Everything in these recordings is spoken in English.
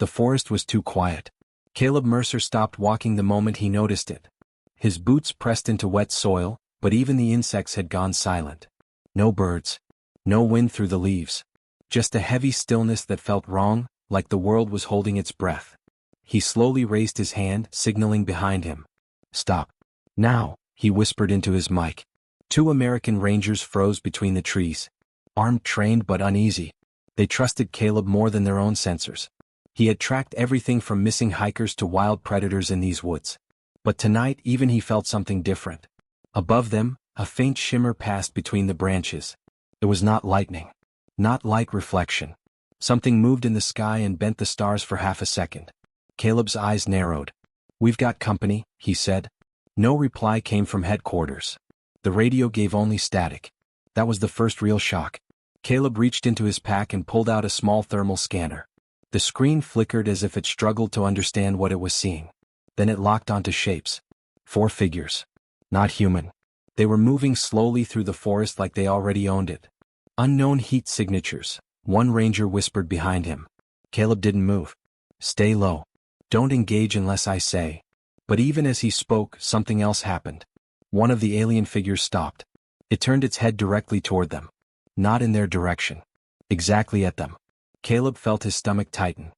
The forest was too quiet. Caleb Mercer stopped walking the moment he noticed it. His boots pressed into wet soil, but even the insects had gone silent. No birds. No wind through the leaves. Just a heavy stillness that felt wrong, like the world was holding its breath. He slowly raised his hand, signaling behind him. "Stop. Now," he whispered into his mic. 2 American Rangers froze between the trees. Armed, trained, but uneasy. They trusted Caleb more than their own sensors. He had tracked everything from missing hikers to wild predators in these woods. But tonight even he felt something different. Above them, a faint shimmer passed between the branches. It was not lightning. Not light reflection. Something moved in the sky and bent the stars for half a second. Caleb's eyes narrowed. "We've got company," he said. No reply came from headquarters. The radio gave only static. That was the first real shock. Caleb reached into his pack and pulled out a small thermal scanner. The screen flickered as if it struggled to understand what it was seeing. Then it locked onto shapes. 4 figures. Not human. They were moving slowly through the forest like they already owned it. Unknown heat signatures. One ranger whispered behind him. Caleb didn't move. "Stay low. Don't engage unless I say." But even as he spoke, something else happened. One of the alien figures stopped. It turned its head directly toward them. Not in their direction. Exactly at them. Caleb felt his stomach tighten.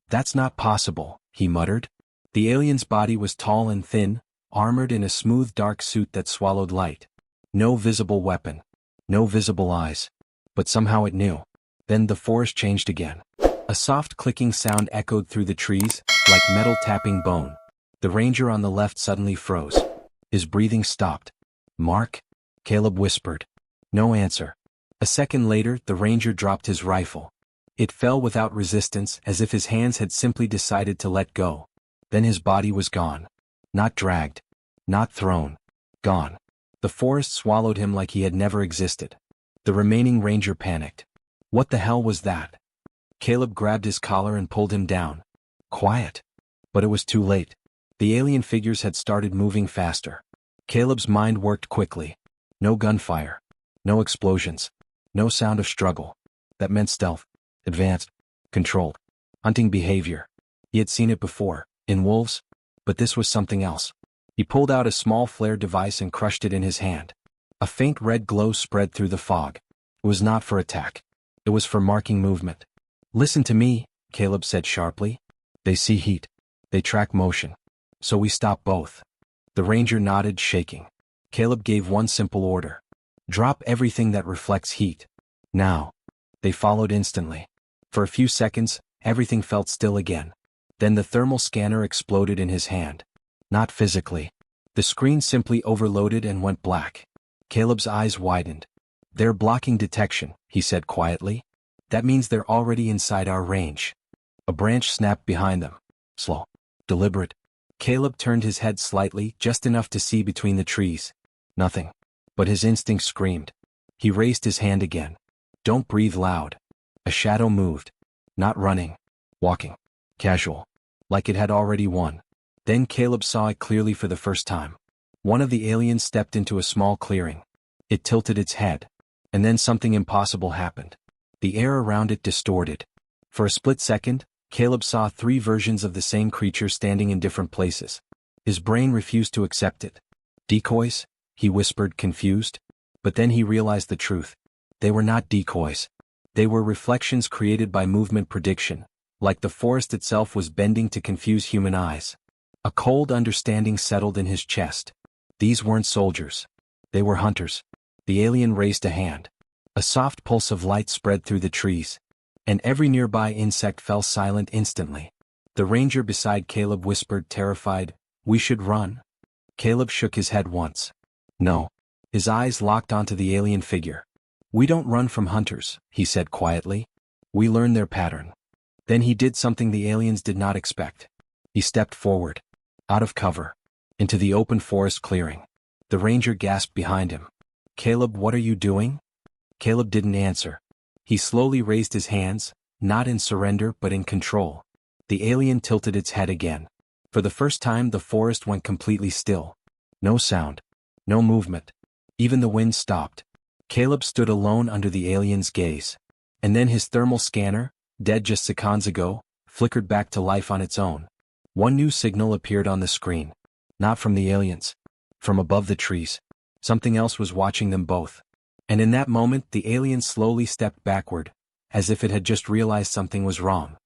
"That's not possible," he muttered. The alien's body was tall and thin, armored in a smooth dark suit that swallowed light. No visible weapon. No visible eyes. But somehow it knew. Then the forest changed again. A soft clicking sound echoed through the trees, like metal tapping bone. The ranger on the left suddenly froze. His breathing stopped. "Mark?" Caleb whispered. No answer. A second later, the ranger dropped his rifle. It fell without resistance, as if his hands had simply decided to let go. Then his body was gone. Not dragged. Not thrown. Gone. The forest swallowed him like he had never existed. The remaining ranger panicked. What the hell was that? Caleb grabbed his collar and pulled him down. Quiet. But it was too late. The alien figures had started moving faster. Caleb's mind worked quickly. No gunfire. No explosions. No sound of struggle. That meant stealth. Advanced. Controlled. Hunting behavior. He had seen it before, in wolves. But this was something else. He pulled out a small flare device and crushed it in his hand. A faint red glow spread through the fog. It was not for attack. It was for marking movement. "Listen to me," Caleb said sharply. "They see heat. They track motion. So we stop both." The ranger nodded, shaking. Caleb gave one simple order. "Drop everything that reflects heat. Now." They followed instantly. For a few seconds, everything felt still again. Then the thermal scanner exploded in his hand. Not physically. The screen simply overloaded and went black. Caleb's eyes widened. "They're blocking detection," he said quietly. "That means they're already inside our range." A branch snapped behind them. Slow. Deliberate. Caleb turned his head slightly, just enough to see between the trees. Nothing. But his instinct screamed. He raised his hand again. "Don't breathe loud." A shadow moved. Not running. Walking. Casual. Like it had already won. Then Caleb saw it clearly for the first time. One of the aliens stepped into a small clearing. It tilted its head. And then something impossible happened. The air around it distorted. For a split second, Caleb saw 3 versions of the same creature standing in different places. His brain refused to accept it. "Decoys?" he whispered, confused. But then he realized the truth. They were not decoys. They were reflections created by movement prediction, like the forest itself was bending to confuse human eyes. A cold understanding settled in his chest. These weren't soldiers. They were hunters. The alien raised a hand. A soft pulse of light spread through the trees, and every nearby insect fell silent instantly. The ranger beside Caleb whispered, terrified, "We should run." Caleb shook his head once. No. His eyes locked onto the alien figure. "We don't run from hunters," he said quietly. "We learn their pattern." Then he did something the aliens did not expect. He stepped forward. Out of cover. Into the open forest clearing. The ranger gasped behind him. "Caleb, what are you doing?" Caleb didn't answer. He slowly raised his hands, not in surrender but in control. The alien tilted its head again. For the first time the forest went completely still. No sound. No movement. Even the wind stopped. Caleb stood alone under the alien's gaze. And then his thermal scanner, dead just seconds ago, flickered back to life on its own. One new signal appeared on the screen. Not from the aliens. From above the trees. Something else was watching them both. And in that moment the alien slowly stepped backward, as if it had just realized something was wrong.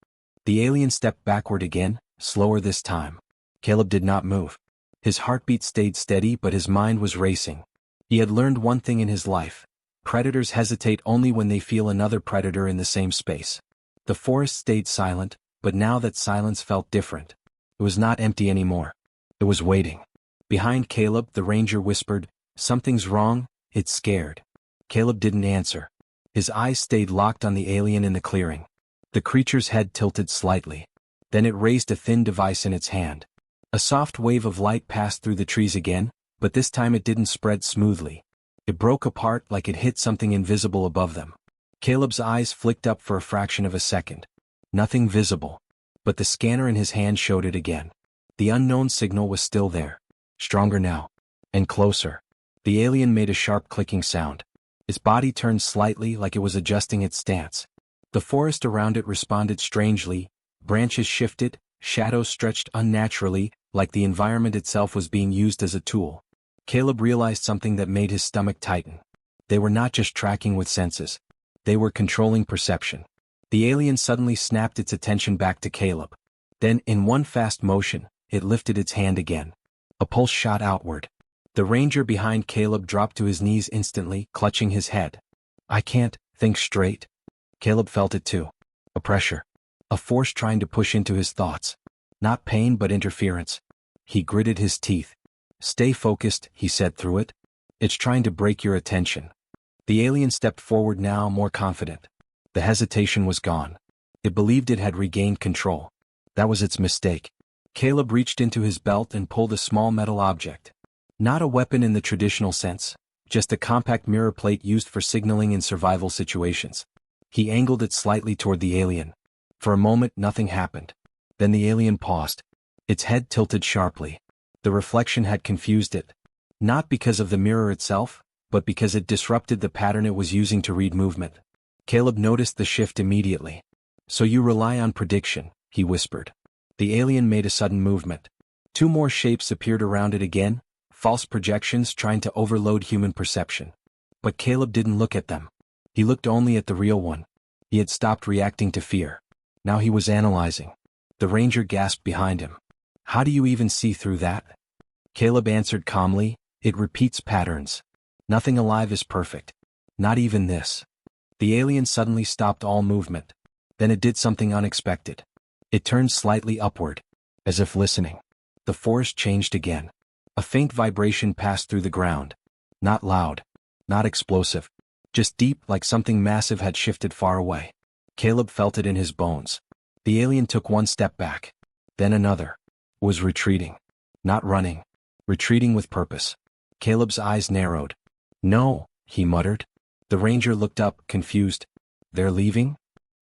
The alien stepped backward again, slower this time. Caleb did not move. His heartbeat stayed steady, but his mind was racing. He had learned one thing in his life. Predators hesitate only when they feel another predator in the same space. The forest stayed silent, but now that silence felt different. It was not empty anymore. It was waiting. Behind Caleb, the ranger whispered, "Something's wrong, it's scared." Caleb didn't answer. His eyes stayed locked on the alien in the clearing. The creature's head tilted slightly. Then it raised a thin device in its hand. A soft wave of light passed through the trees again, but this time it didn't spread smoothly. It broke apart like it hit something invisible above them. Caleb's eyes flicked up for a fraction of a second. Nothing visible. But the scanner in his hand showed it again. The unknown signal was still there. Stronger now. And closer. The alien made a sharp clicking sound. Its body turned slightly like it was adjusting its stance. The forest around it responded strangely. Branches shifted, shadows stretched unnaturally, like the environment itself was being used as a tool. Caleb realized something that made his stomach tighten. They were not just tracking with senses. They were controlling perception. The alien suddenly snapped its attention back to Caleb. Then, in one fast motion, it lifted its hand again. A pulse shot outward. The ranger behind Caleb dropped to his knees instantly, clutching his head. "I can't think straight." Caleb felt it too. A pressure. A force trying to push into his thoughts. Not pain but interference. He gritted his teeth. "Stay focused," he said through it. "It's trying to break your attention." The alien stepped forward now, more confident. The hesitation was gone. It believed it had regained control. That was its mistake. Caleb reached into his belt and pulled a small metal object. Not a weapon in the traditional sense, just a compact mirror plate used for signaling in survival situations. He angled it slightly toward the alien. For a moment nothing happened. Then the alien paused. Its head tilted sharply. The reflection had confused it. Not because of the mirror itself, but because it disrupted the pattern it was using to read movement. Caleb noticed the shift immediately. "So you rely on prediction," he whispered. The alien made a sudden movement. Two more shapes appeared around it again, false projections trying to overload human perception. But Caleb didn't look at them. He looked only at the real one. He had stopped reacting to fear. Now he was analyzing. The ranger gasped behind him. "How do you even see through that?" Caleb answered calmly, "It repeats patterns. Nothing alive is perfect. Not even this." The alien suddenly stopped all movement. Then it did something unexpected. It turned slightly upward, as if listening. The forest changed again. A faint vibration passed through the ground. Not loud. Not explosive. Just deep, like something massive had shifted far away. Caleb felt it in his bones. The alien took one step back. Then another. Was retreating. Not running. Retreating with purpose. Caleb's eyes narrowed. "No," he muttered. The ranger looked up, confused. "They're leaving?"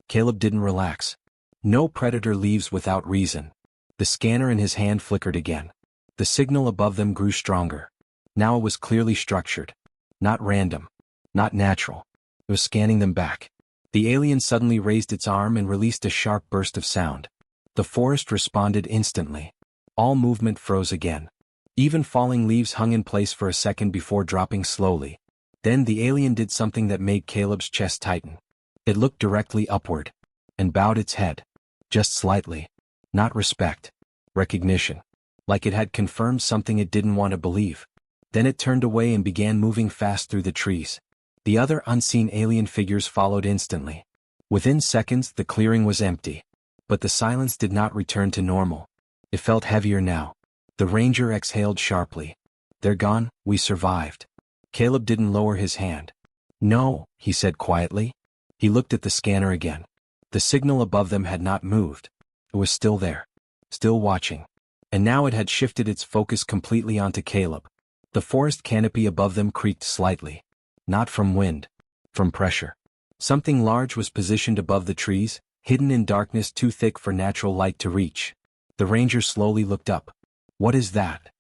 Caleb didn't relax. No predator leaves without reason. The scanner in his hand flickered again. The signal above them grew stronger. Now it was clearly structured. Not random. Not natural. It was scanning them back. The alien suddenly raised its arm and released a sharp burst of sound. The forest responded instantly. All movement froze again. Even falling leaves hung in place for a second before dropping slowly. Then the alien did something that made Caleb's chest tighten. It looked directly upward. And bowed its head. Just slightly. Not respect. Recognition. Like it had confirmed something it didn't want to believe. Then it turned away and began moving fast through the trees. The other unseen alien figures followed instantly. Within seconds the clearing was empty. But the silence did not return to normal. It felt heavier now. The ranger exhaled sharply. "They're gone, we survived." Caleb didn't lower his hand. "No," he said quietly. He looked at the scanner again. The signal above them had not moved. It was still there. Still watching. And now it had shifted its focus completely onto Caleb. The forest canopy above them creaked slightly. Not from wind. From pressure. Something large was positioned above the trees, hidden in darkness too thick for natural light to reach. The ranger slowly looked up. "What is that?"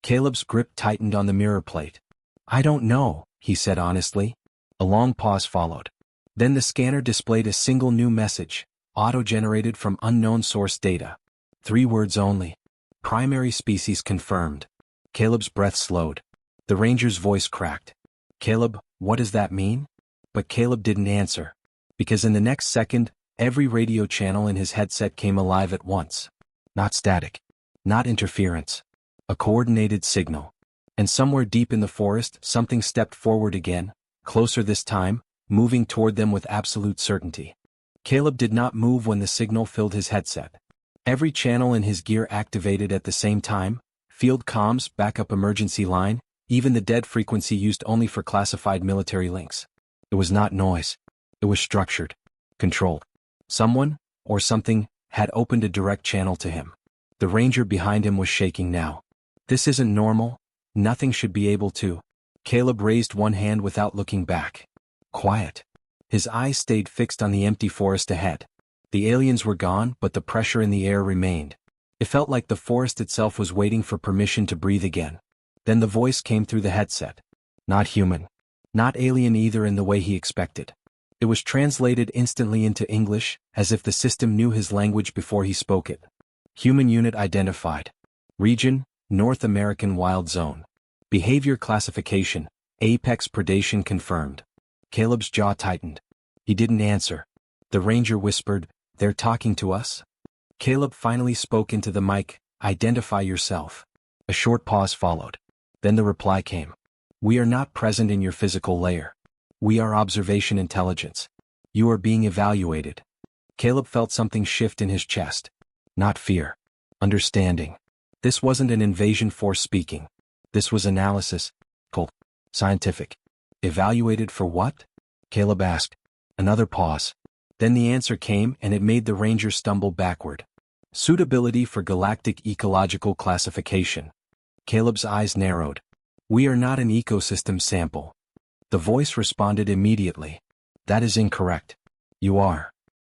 Caleb's grip tightened on the mirror plate. "I don't know," he said honestly. A long pause followed. Then the scanner displayed a single new message. Auto-generated from unknown source data. 3 words only. Primary species confirmed. Caleb's breath slowed. The ranger's voice cracked. Caleb, what does that mean? But Caleb didn't answer. Because in the next second, every radio channel in his headset came alive at once. Not static. Not interference. A coordinated signal. And somewhere deep in the forest, something stepped forward again, closer this time, moving toward them with absolute certainty. Caleb did not move when the signal filled his headset. Every channel in his gear activated at the same time, field comms, backup emergency line, even the dead frequency used only for classified military links. It was not noise. It was structured. Controlled. Someone, or something, had opened a direct channel to him. The ranger behind him was shaking now. This isn't normal. Nothing should be able to. Caleb raised one hand without looking back. Quiet. His eyes stayed fixed on the empty forest ahead. The aliens were gone, but the pressure in the air remained. It felt like the forest itself was waiting for permission to breathe again. Then the voice came through the headset. Not human. Not alien either in the way he expected. It was translated instantly into English, as if the system knew his language before he spoke it. Human unit identified. Region, North American Wild Zone. Behavior classification, apex predation confirmed. Caleb's jaw tightened. He didn't answer. The ranger whispered, "They're talking to us?" Caleb finally spoke into the mic, "Identify yourself." A short pause followed. Then the reply came. "We are not present in your physical layer. We are observation intelligence. You are being evaluated." Caleb felt something shift in his chest. Not fear. Understanding. This wasn't an invasion force speaking. This was analysis. Cold. Scientific. Evaluated for what? Caleb asked. Another pause. Then the answer came and it made the ranger stumble backward. Suitability for galactic ecological classification. Caleb's eyes narrowed. We are not an ecosystem sample. The voice responded immediately. That is incorrect. You are.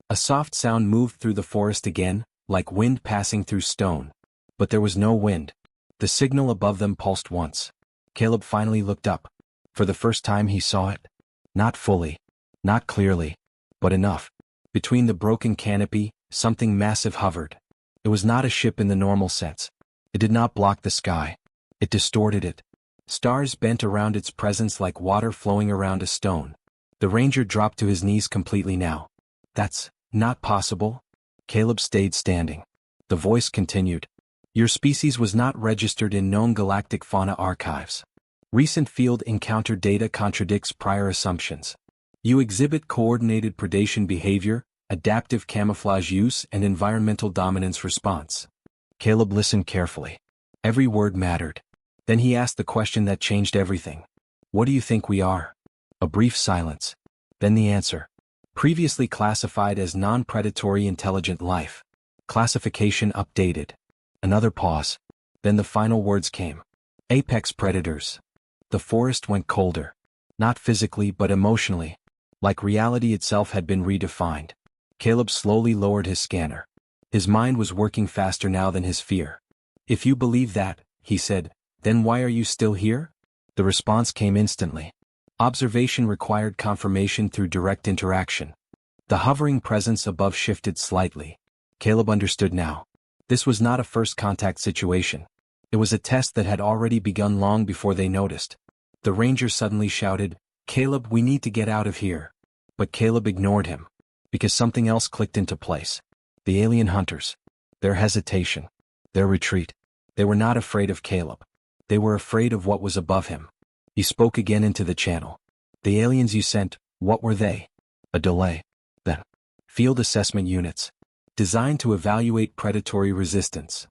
A soft sound moved through the forest again, like wind passing through stone. But there was no wind. The signal above them pulsed once. Caleb finally looked up. For the first time he saw it. Not fully. Not clearly. But enough. Between the broken canopy, something massive hovered. It was not a ship in the normal sense. It did not block the sky. It distorted it. Stars bent around its presence like water flowing around a stone. The ranger dropped to his knees completely now. That's not possible. Caleb stayed standing. The voice continued. Your species was not registered in known galactic fauna archives. Recent field encounter data contradicts prior assumptions. You exhibit coordinated predation behavior, adaptive camouflage use, and environmental dominance response. Caleb listened carefully. Every word mattered. Then he asked the question that changed everything. What do you think we are? A brief silence. Then the answer. Previously classified as non-predatory intelligent life. Classification updated. Another pause. Then the final words came. Apex predators. The forest went colder. Not physically but emotionally. Like reality itself had been redefined. Caleb slowly lowered his scanner. His mind was working faster now than his fear. If you believe that, he said, then why are you still here? The response came instantly. Observation required confirmation through direct interaction. The hovering presence above shifted slightly. Caleb understood now. This was not a first contact situation. It was a test that had already begun long before they noticed. The ranger suddenly shouted, Caleb, we need to get out of here. But Caleb ignored him. Because something else clicked into place. The alien hunters. Their hesitation. Their retreat. They were not afraid of Caleb. They were afraid of what was above him. He spoke again into the channel. The aliens you sent, what were they? A delay. Then. Field assessment units. Designed to evaluate predatory resistance.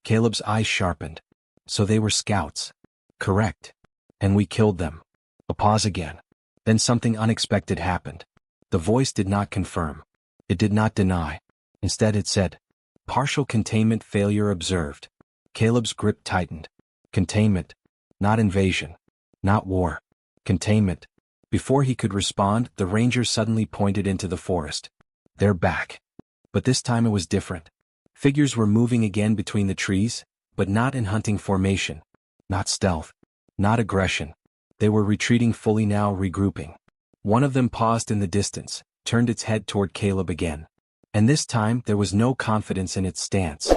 Caleb's eyes sharpened. So they were scouts. Correct. And we killed them. A pause again. Then something unexpected happened. The voice did not confirm. It did not deny. Instead it said, partial containment failure observed. Caleb's grip tightened. Containment. Not invasion. Not war. Containment. Before he could respond, the ranger suddenly pointed into the forest. They're back. But this time it was different. Figures were moving again between the trees, but not in hunting formation. Not stealth. Not aggression. They were retreating fully now, regrouping. One of them paused in the distance, turned its head toward Caleb again. And this time there was no confidence in its stance.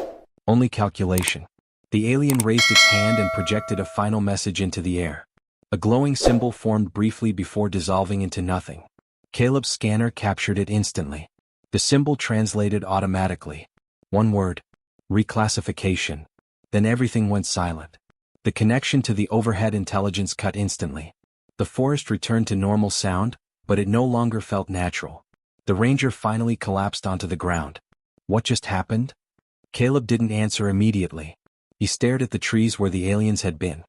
Only calculation. The alien raised its hand and projected a final message into the air. A glowing symbol formed briefly before dissolving into nothing. Caleb's scanner captured it instantly. The symbol translated automatically. One word. Reclassification. Then everything went silent. The connection to the overhead intelligence cut instantly. The forest returned to normal sound, but it no longer felt natural. The ranger finally collapsed onto the ground. What just happened? Caleb didn't answer immediately. He stared at the trees where the aliens had been.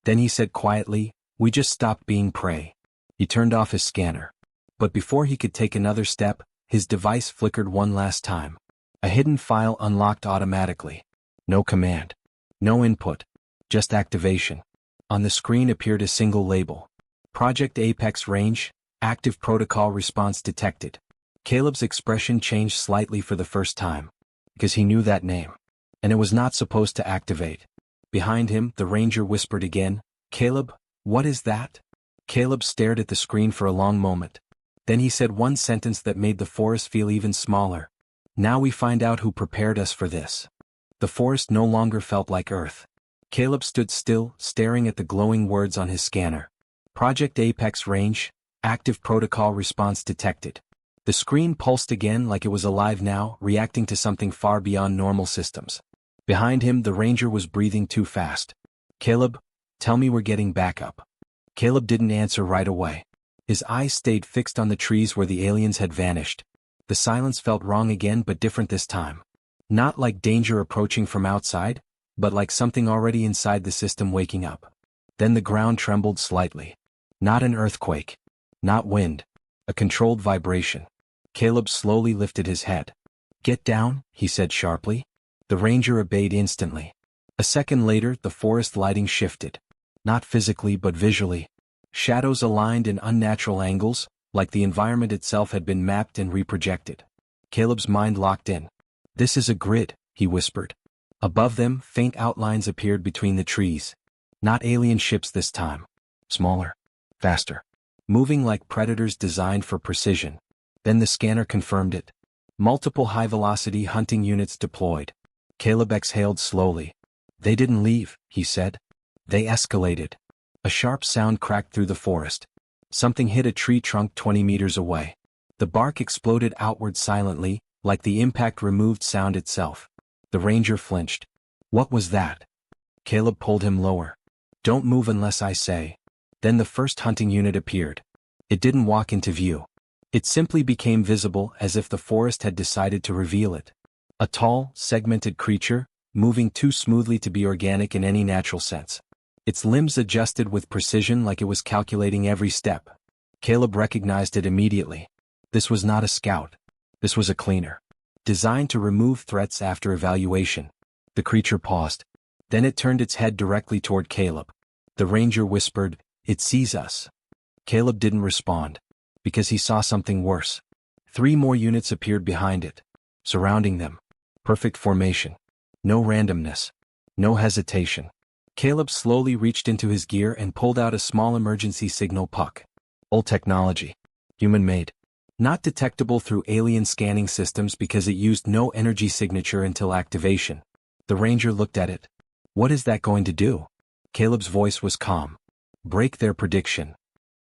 Then he said quietly, "We just stopped being prey." He turned off his scanner. But before he could take another step, his device flickered one last time. A hidden file unlocked automatically. No command. No input. Just activation. On the screen appeared a single label. Project Apex Range, Active Protocol Response Detected. Caleb's expression changed slightly for the first time. Because he knew that name. And it was not supposed to activate. Behind him, the ranger whispered again, "Caleb, what is that?" Caleb stared at the screen for a long moment. Then he said one sentence that made the forest feel even smaller. "Now we find out who prepared us for this." The forest no longer felt like Earth. Caleb stood still, staring at the glowing words on his scanner. Project Apex Range, Active Protocol Response Detected. The screen pulsed again like it was alive now, reacting to something far beyond normal systems. Behind him, the ranger was breathing too fast. "Caleb, tell me we're getting back up." Caleb didn't answer right away. His eyes stayed fixed on the trees where the aliens had vanished. The silence felt wrong again, but different this time. Not like danger approaching from outside, but like something already inside the system waking up. Then the ground trembled slightly. Not an earthquake. Not wind. A controlled vibration. Caleb slowly lifted his head. "Get down," he said sharply. The ranger obeyed instantly. A second later, the forest lighting shifted. Not physically but visually. Shadows aligned in unnatural angles, like the environment itself had been mapped and reprojected. Caleb's mind locked in. "This is a grid," he whispered. Above them, faint outlines appeared between the trees. Not alien ships this time. Smaller. Faster. Moving like predators designed for precision. Then the scanner confirmed it. Multiple high-velocity hunting units deployed. Caleb exhaled slowly. "They didn't leave," he said. "They escalated." A sharp sound cracked through the forest. Something hit a tree trunk 20 meters away. The bark exploded outward silently, like the impact removed sound itself. The ranger flinched. "What was that?" Caleb pulled him lower. "Don't move unless I say." Then the first hunting unit appeared. It didn't walk into view. It simply became visible as if the forest had decided to reveal it. A tall, segmented creature, moving too smoothly to be organic in any natural sense. Its limbs adjusted with precision like it was calculating every step. Caleb recognized it immediately. This was not a scout. This was a cleaner. Designed to remove threats after evaluation. The creature paused. Then it turned its head directly toward Caleb. The ranger whispered, "It sees us." Caleb didn't respond. Because he saw something worse. 3 more units appeared behind it. Surrounding them. Perfect formation. No randomness. No hesitation. Caleb slowly reached into his gear and pulled out a small emergency signal puck. Old technology. Human-made. Not detectable through alien scanning systems because it used no energy signature until activation. The ranger looked at it. "What is that going to do?" Caleb's voice was calm. "Break their prediction."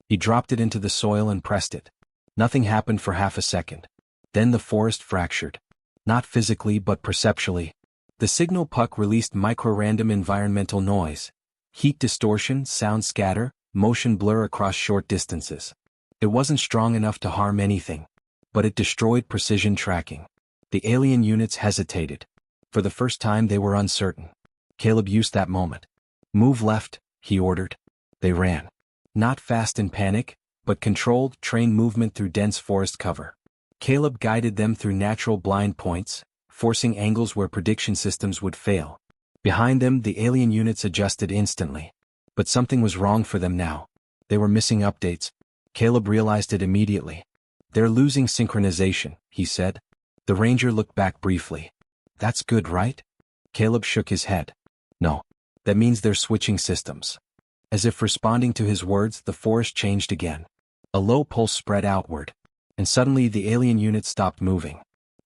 He dropped it into the soil and pressed it. Nothing happened for half a second. Then the forest fractured. Not physically but perceptually. The signal puck released micro-random environmental noise. Heat distortion, sound scatter, motion blur across short distances. It wasn't strong enough to harm anything. But it destroyed precision tracking. The alien units hesitated. For the first time they were uncertain. Caleb used that moment. "Move left," he ordered. They ran. Not fast in panic, but controlled, trained movement through dense forest cover. Caleb guided them through natural blind points, forcing angles where prediction systems would fail. Behind them, the alien units adjusted instantly. But something was wrong for them now. They were missing updates. Caleb realized it immediately. "They're losing synchronization," he said. The ranger looked back briefly. "That's good, right?" Caleb shook his head. "No. That means they're switching systems." As if responding to his words, the forest changed again. A low pulse spread outward. And suddenly the alien unit stopped moving.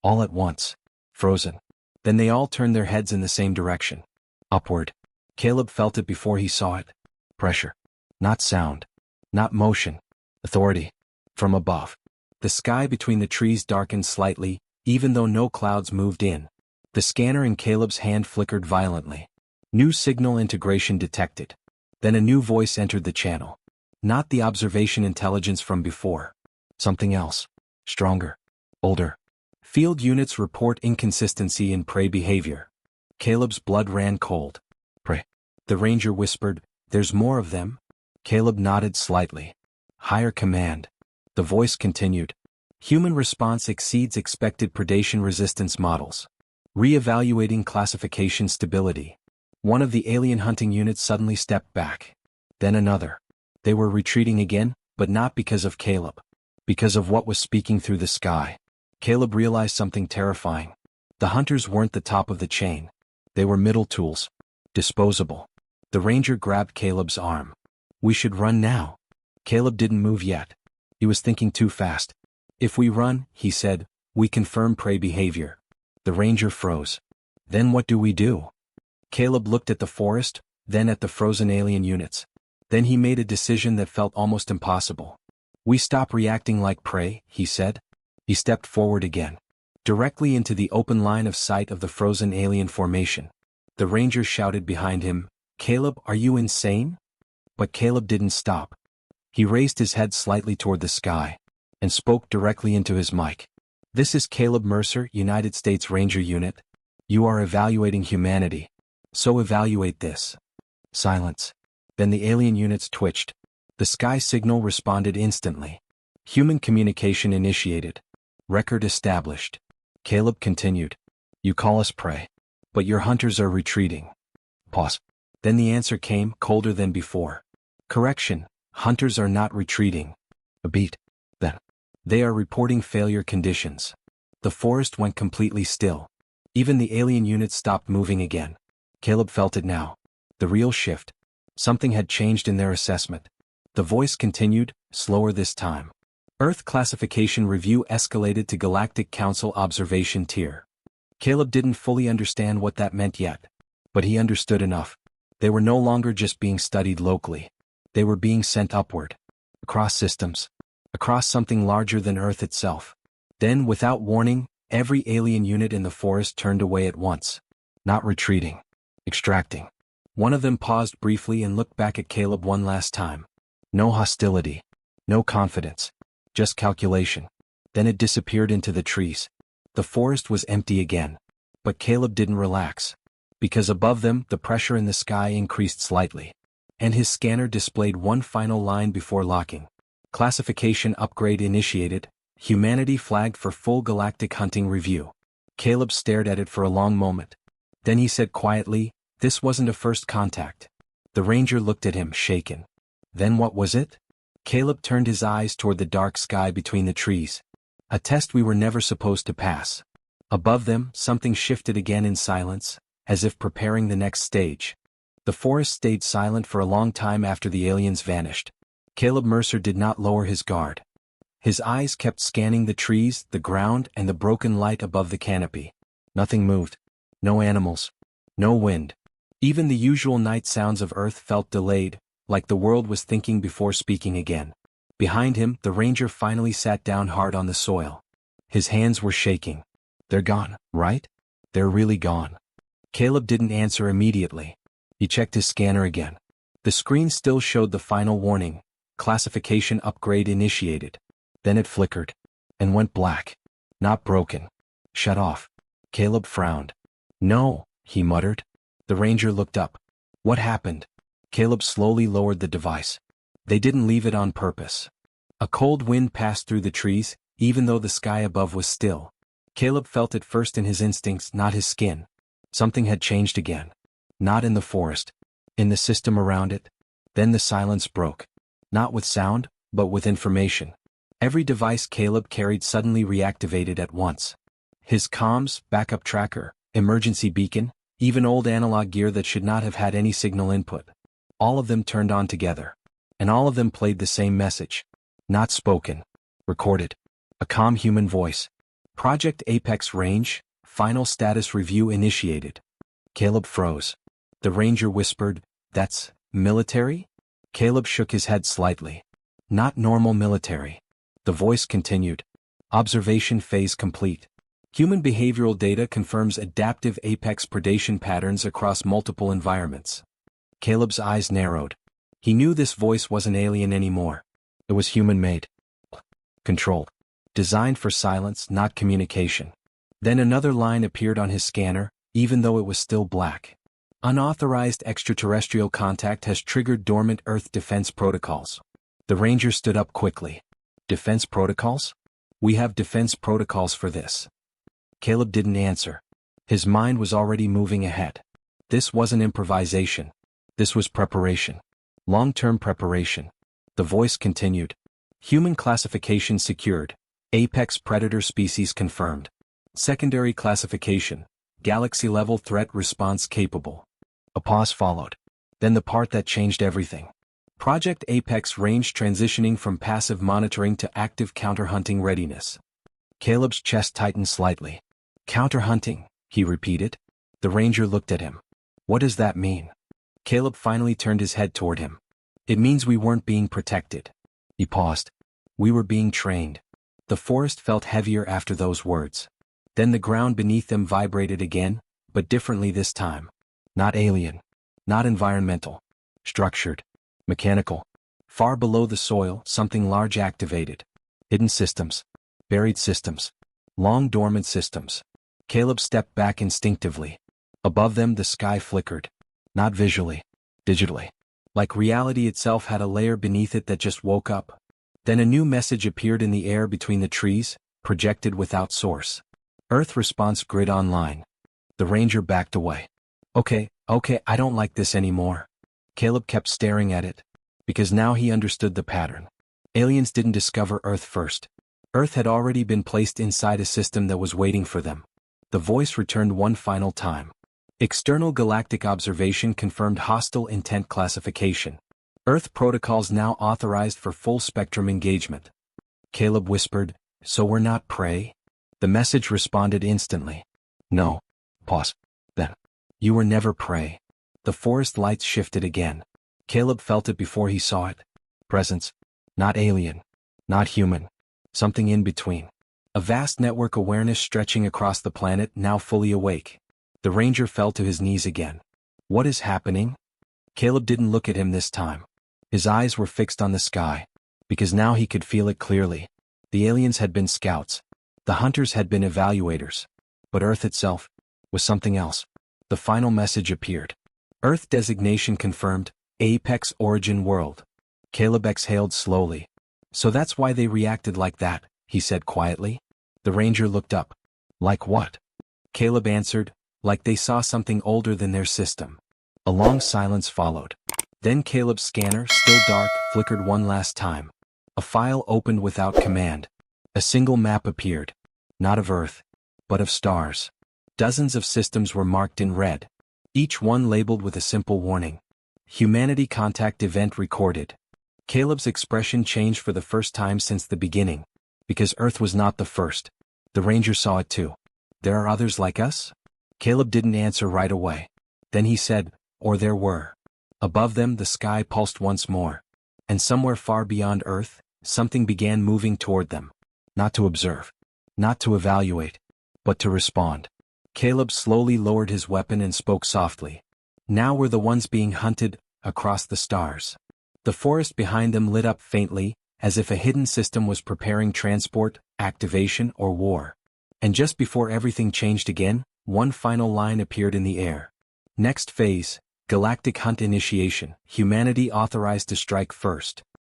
All at once. Frozen. Then they all turned their heads in the same direction. Upward. Caleb felt it before he saw it. Pressure. Not sound. Not motion. Authority. From above. The sky between the trees darkened slightly, even though no clouds moved in. The scanner in Caleb's hand flickered violently. New signal integration detected. Then a new voice entered the channel. Not the observation intelligence from before. Something else. Stronger. Older. Field units report inconsistency in prey behavior. Caleb's blood ran cold. Prey. The ranger whispered, "There's more of them?" Caleb nodded slightly. Higher command. The voice continued. Human response exceeds expected predation resistance models. Re-evaluating classification stability. One of the alien hunting units suddenly stepped back. Then another. They were retreating again, but not because of Caleb. Because of what was speaking through the sky. Caleb realized something terrifying. The hunters weren't the top of the chain. They were middle tools. Disposable. The ranger grabbed Caleb's arm. "We should run now." Caleb didn't move yet. He was thinking too fast. "If we run," he said, "we confirm prey behavior." The ranger froze. "Then what do we do?" Caleb looked at the forest, then at the frozen alien units. Then he made a decision that felt almost impossible. "We stop reacting like prey," he said. He stepped forward again. Directly into the open line of sight of the frozen alien formation. The ranger shouted behind him, "Caleb, are you insane?" But Caleb didn't stop. He raised his head slightly toward the sky, and spoke directly into his mic. "This is Caleb Mercer, United States Ranger Unit. You are evaluating humanity. So evaluate this." Silence. Then the alien units twitched. The sky signal responded instantly. Human communication initiated. Record established. Caleb continued. "You call us prey. But your hunters are retreating." Pause. Then the answer came, colder than before. "Correction, hunters are not retreating." A beat. Then. "They are reporting failure conditions." The forest went completely still. Even the alien units stopped moving again. Caleb felt it now. The real shift. Something had changed in their assessment. The voice continued, slower this time. Earth classification review escalated to Galactic Council observation tier. Caleb didn't fully understand what that meant yet. But he understood enough. They were no longer just being studied locally. They were being sent upward. Across systems. Across something larger than Earth itself. Then, without warning, every alien unit in the forest turned away at once. Not retreating. Extracting. One of them paused briefly and looked back at Caleb one last time. No hostility. No confidence. Just calculation. Then it disappeared into the trees. The forest was empty again. But Caleb didn't relax. Because above them, the pressure in the sky increased slightly. And his scanner displayed one final line before locking. Classification upgrade initiated. Humanity flagged for full galactic hunting review. Caleb stared at it for a long moment. Then he said quietly, "This wasn't a first contact." The ranger looked at him, shaken. "Then what was it?" Caleb turned his eyes toward the dark sky between the trees. "A test we were never supposed to pass." Above them, something shifted again in silence, as if preparing the next stage. The forest stayed silent for a long time after the aliens vanished. Caleb Mercer did not lower his guard. His eyes kept scanning the trees, the ground, and the broken light above the canopy. Nothing moved. No animals. No wind. Even the usual night sounds of Earth felt delayed, like the world was thinking before speaking again. Behind him, the ranger finally sat down hard on the soil. His hands were shaking. "They're gone, right? They're really gone." Caleb didn't answer immediately. He checked his scanner again. The screen still showed the final warning. Classification upgrade initiated. Then it flickered. And went black. Not broken. Shut off. Caleb frowned. "No," he muttered. The ranger looked up. "What happened?" Caleb slowly lowered the device. They didn't leave it on purpose. A cold wind passed through the trees, even though the sky above was still. Caleb felt it first in his instincts, not his skin. Something had changed again. Not in the forest. In the system around it. Then the silence broke. Not with sound, but with information. Every device Caleb carried suddenly reactivated at once. His comms, backup tracker, emergency beacon, even old analog gear that should not have had any signal input. All of them turned on together. And all of them played the same message. Not spoken. Recorded. A calm human voice. Project Apex Range, final status review initiated. Caleb froze. The ranger whispered, "That's military?" Caleb shook his head slightly. "Not normal military." The voice continued. "Observation phase complete. Human behavioral data confirms adaptive apex predation patterns across multiple environments." Caleb's eyes narrowed. He knew this voice wasn't alien anymore. It was human-made. Controlled. Designed for silence, not communication. Then another line appeared on his scanner, even though it was still black. "Unauthorized extraterrestrial contact has triggered dormant Earth defense protocols." The ranger stood up quickly. "Defense protocols? We have defense protocols for this." Caleb didn't answer. His mind was already moving ahead. This wasn't improvisation. This was preparation. Long-term preparation. The voice continued. "Human classification secured. Apex predator species confirmed. Secondary classification. Galaxy-level threat response capable." A pause followed. Then the part that changed everything. Project Apex Range transitioning from passive monitoring to active counter-hunting readiness. Caleb's chest tightened slightly. "Counter-hunting," he repeated. The ranger looked at him. "What does that mean?" Caleb finally turned his head toward him. "It means we weren't being protected." He paused. "We were being trained." The forest felt heavier after those words. Then the ground beneath them vibrated again, but differently this time. Not alien. Not environmental. Structured. Mechanical. Far below the soil, something large activated. Hidden systems. Buried systems. Long dormant systems. Caleb stepped back instinctively. Above them the sky flickered. Not visually. Digitally. Like reality itself had a layer beneath it that just woke up. Then a new message appeared in the air between the trees, projected without source. Earth response grid online. The ranger backed away. Okay, I don't like this anymore." Caleb kept staring at it. Because now he understood the pattern. Aliens didn't discover Earth first. Earth had already been placed inside a system that was waiting for them. The voice returned one final time. "External galactic observation confirmed hostile intent classification. Earth protocols now authorized for full-spectrum engagement." Caleb whispered, "So we're not prey?" The message responded instantly. "No." Pause. "Then. You were never prey." The forest lights shifted again. Caleb felt it before he saw it. Presence. Not alien. Not human. Something in between. A vast network awareness stretching across the planet, now fully awake. The ranger fell to his knees again. "What is happening?" Caleb didn't look at him this time. His eyes were fixed on the sky. Because now he could feel it clearly. The aliens had been scouts. The hunters had been evaluators. But Earth itself was something else. The final message appeared. Earth designation confirmed, Apex origin world. Caleb exhaled slowly. "So that's why they reacted like that," he said quietly. The ranger looked up. "Like what?" Caleb answered, "Like they saw something older than their system." A long silence followed. Then Caleb's scanner, still dark, flickered one last time. A file opened without command. A single map appeared. Not of Earth, but of stars. Dozens of systems were marked in red. Each one labeled with a simple warning. Humanity contact event recorded. Caleb's expression changed for the first time since the beginning. Because Earth was not the first. The ranger saw it too. "There are others like us?" Caleb didn't answer right away. Then he said, "Or there were." Above them the sky pulsed once more. And somewhere far beyond Earth, something began moving toward them. Not to observe. Not to evaluate. But to respond. Caleb slowly lowered his weapon and spoke softly. Now were the ones being hunted, across the stars. The forest behind them lit up faintly, as if a hidden system was preparing transport, activation, or war. And just before everything changed again, one final line appeared in the air. Next phase, Galactic hunt initiation, humanity authorized to strike first.